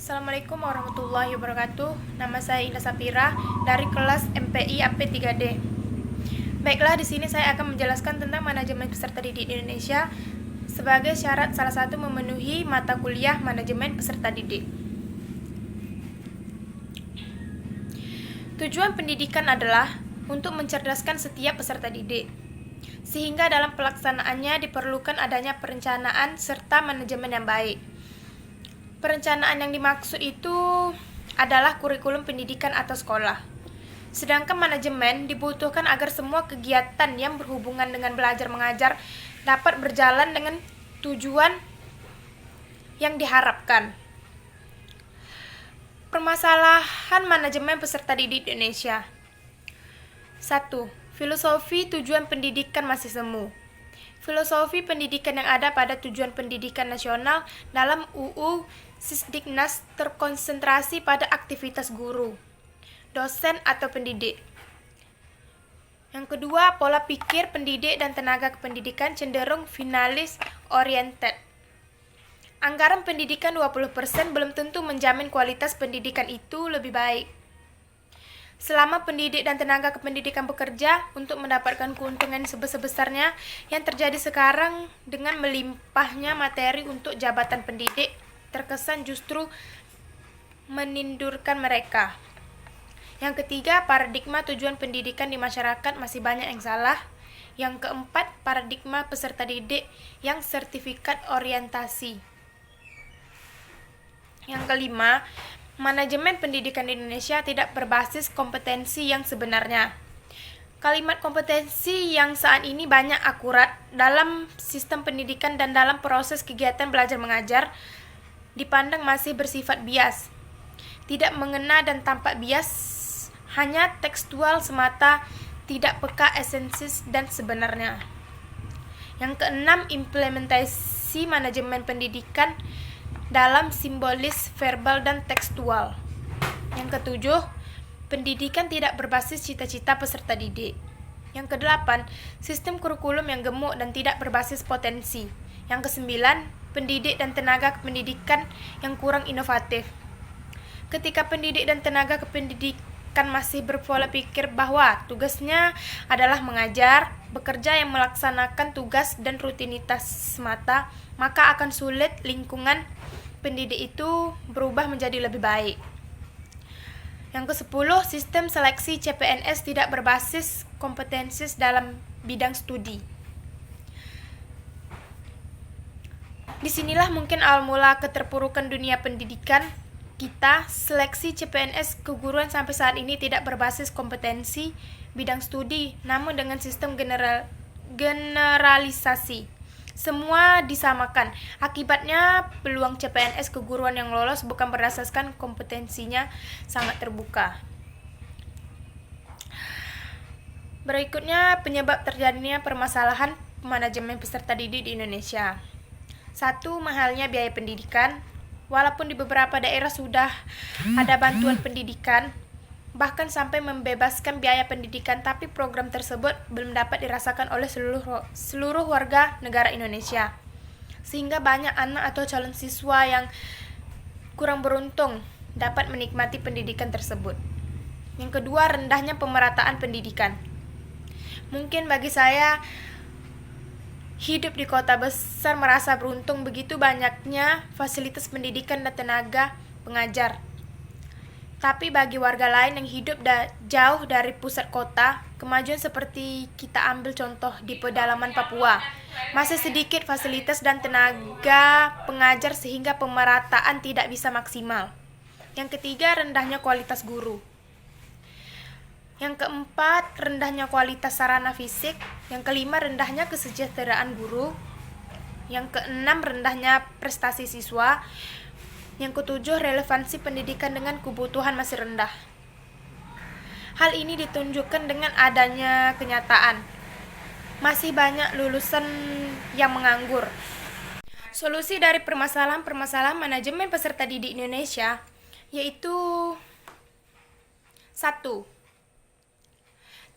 Assalamualaikum warahmatullahi wabarakatuh. Nama saya Indah Sapira dari kelas MPI AP3D. Baiklah, di sini saya akan menjelaskan tentang manajemen peserta didik di Indonesia sebagai syarat salah satu memenuhi mata kuliah manajemen peserta didik. Tujuan pendidikan adalah untuk mencerdaskan setiap peserta didik, sehingga dalam pelaksanaannya diperlukan adanya perencanaan serta manajemen yang baik. Perencanaan yang dimaksud itu adalah kurikulum pendidikan atau sekolah. Sedangkan manajemen dibutuhkan agar semua kegiatan yang berhubungan dengan belajar mengajar dapat berjalan dengan tujuan yang diharapkan. Permasalahan manajemen peserta didik di Indonesia. 1. Filosofi tujuan pendidikan masih semu. Filosofi pendidikan yang ada pada tujuan pendidikan nasional dalam UU Sisdiknas terkonsentrasi pada aktivitas guru, dosen atau pendidik. Yang kedua, pola pikir pendidik dan tenaga kependidikan cenderung finalis oriented. Anggaran pendidikan 20% belum tentu menjamin kualitas pendidikan itu lebih baik. Selama pendidik dan tenaga kependidikan bekerja untuk mendapatkan keuntungan sebesar-besarnya yang terjadi sekarang dengan melimpahnya materi untuk jabatan pendidik, terkesan justru menindurkan mereka. Yang ketiga, paradigma tujuan pendidikan di masyarakat masih banyak yang salah. Yang keempat, paradigma peserta didik yang sertifikat orientasi. Yang kelima, manajemen pendidikan di Indonesia tidak berbasis kompetensi yang sebenarnya. Kalimat kompetensi yang saat ini banyak akurat dalam sistem pendidikan dan dalam proses kegiatan belajar mengajar dipandang masih bersifat bias, tidak mengena dan tampak bias, hanya tekstual semata, tidak peka esensi dan sebenarnya. Yang keenam, implementasi manajemen pendidikan dalam simbolis, verbal, dan tekstual. Yang ketujuh, pendidikan tidak berbasis cita-cita peserta didik. Yang kedelapan, sistem kurikulum yang gemuk dan tidak berbasis potensi. Yang kesembilan, pendidik dan tenaga kependidikan yang kurang inovatif. Ketika pendidik dan tenaga kependidikan masih berpola pikir bahwa tugasnya adalah mengajar, bekerja yang melaksanakan tugas dan rutinitas semata, maka akan sulit lingkungan pendidik itu berubah menjadi lebih baik. Yang ke-10, sistem seleksi CPNS tidak berbasis kompetensi dalam bidang studi. Disinilah mungkin awal mula keterpurukan dunia pendidikan kita. Seleksi CPNS keguruan sampai saat ini tidak berbasis kompetensi bidang studi, namun dengan sistem generalisasi. Semua disamakan. Akibatnya peluang CPNS keguruan yang lolos bukan berdasarkan kompetensinya sangat terbuka. Berikutnya, penyebab terjadinya permasalahan manajemen peserta didik di Indonesia. 1. Mahalnya biaya pendidikan. Walaupun di beberapa daerah sudah ada bantuan pendidikan, bahkan sampai membebaskan biaya pendidikan, tapi program tersebut belum dapat dirasakan oleh seluruh warga negara Indonesia. Sehingga banyak anak atau calon siswa yang kurang beruntung dapat menikmati pendidikan tersebut. Yang kedua, rendahnya pemerataan pendidikan. Mungkin bagi saya, hidup di kota besar merasa beruntung begitu banyaknya fasilitas pendidikan dan tenaga pengajar. Tapi bagi warga lain yang hidup jauh dari pusat kota, kemajuan seperti kita ambil contoh di pedalaman Papua, masih sedikit fasilitas dan tenaga pengajar sehingga pemerataan tidak bisa maksimal. Yang ketiga, rendahnya kualitas guru. Yang keempat, rendahnya kualitas sarana fisik. Yang kelima, rendahnya kesejahteraan guru. Yang keenam, rendahnya prestasi siswa. Yang ketujuh, relevansi pendidikan dengan kebutuhan masih rendah. Hal ini ditunjukkan dengan adanya kenyataan masih banyak lulusan yang menganggur. Solusi dari permasalahan manajemen peserta didik Indonesia yaitu 1.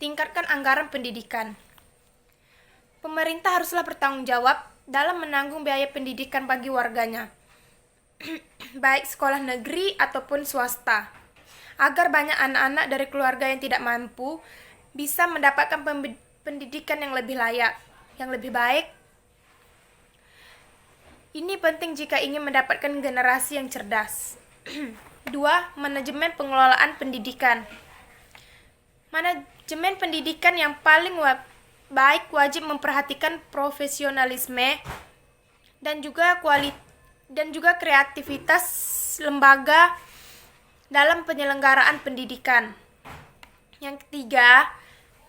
Tingkatkan anggaran pendidikan. Pemerintah haruslah bertanggung jawab dalam menanggung biaya pendidikan bagi warganya. baik sekolah negeri ataupun swasta, agar banyak anak-anak dari keluarga yang tidak mampu bisa mendapatkan pendidikan yang lebih layak, yang lebih baik. Ini penting jika ingin mendapatkan generasi yang cerdas. 2. Manajemen pengelolaan pendidikan. Manajemen pendidikan yang paling baik wajib memperhatikan profesionalisme dan juga kreativitas lembaga dalam penyelenggaraan pendidikan. Yang ketiga,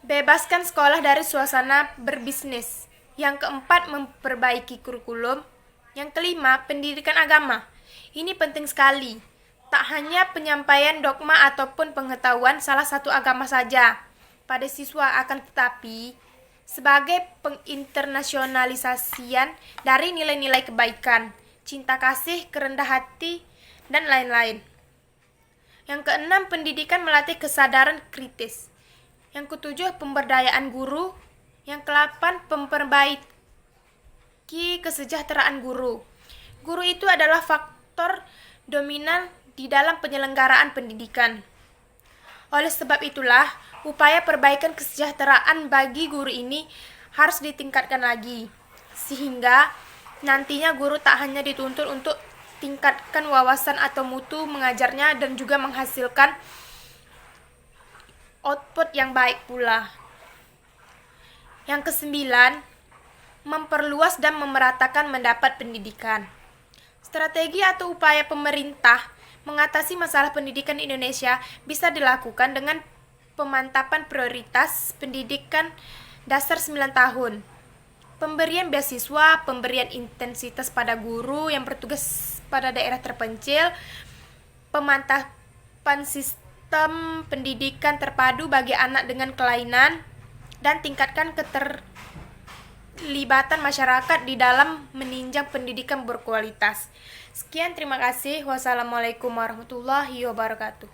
bebaskan sekolah dari suasana berbisnis. Yang keempat, memperbaiki kurikulum. Yang kelima, pendidikan agama. Ini penting sekali. Tak hanya penyampaian dogma ataupun pengetahuan salah satu agama saja pada siswa, akan tetapi sebagai penginternasionalisasian dari nilai-nilai kebaikan, cinta kasih, kerendah hati, dan lain-lain. Yang keenam, pendidikan melatih kesadaran kritis. Yang ketujuh, pemberdayaan guru. Yang kedelapan, memperbaiki kesejahteraan guru. Guru itu adalah faktor dominan di dalam penyelenggaraan pendidikan. Oleh sebab itulah, upaya perbaikan kesejahteraan bagi guru ini harus ditingkatkan lagi, sehingga nantinya guru tak hanya dituntut untuk tingkatkan wawasan atau mutu mengajarnya dan juga menghasilkan output yang baik pula. Yang kesembilan, memperluas dan memeratakan mendapat pendidikan. Strategi atau upaya pemerintah mengatasi masalah pendidikan Indonesia bisa dilakukan dengan pemantapan prioritas pendidikan dasar 9 tahun, pemberian beasiswa, pemberian intensitas pada guru yang bertugas pada daerah terpencil, pemantapan sistem pendidikan terpadu bagi anak dengan kelainan, dan tingkatkan keterlibatan masyarakat di dalam menunjang pendidikan berkualitas. Sekian, terima kasih. Wassalamualaikum warahmatullahi wabarakatuh.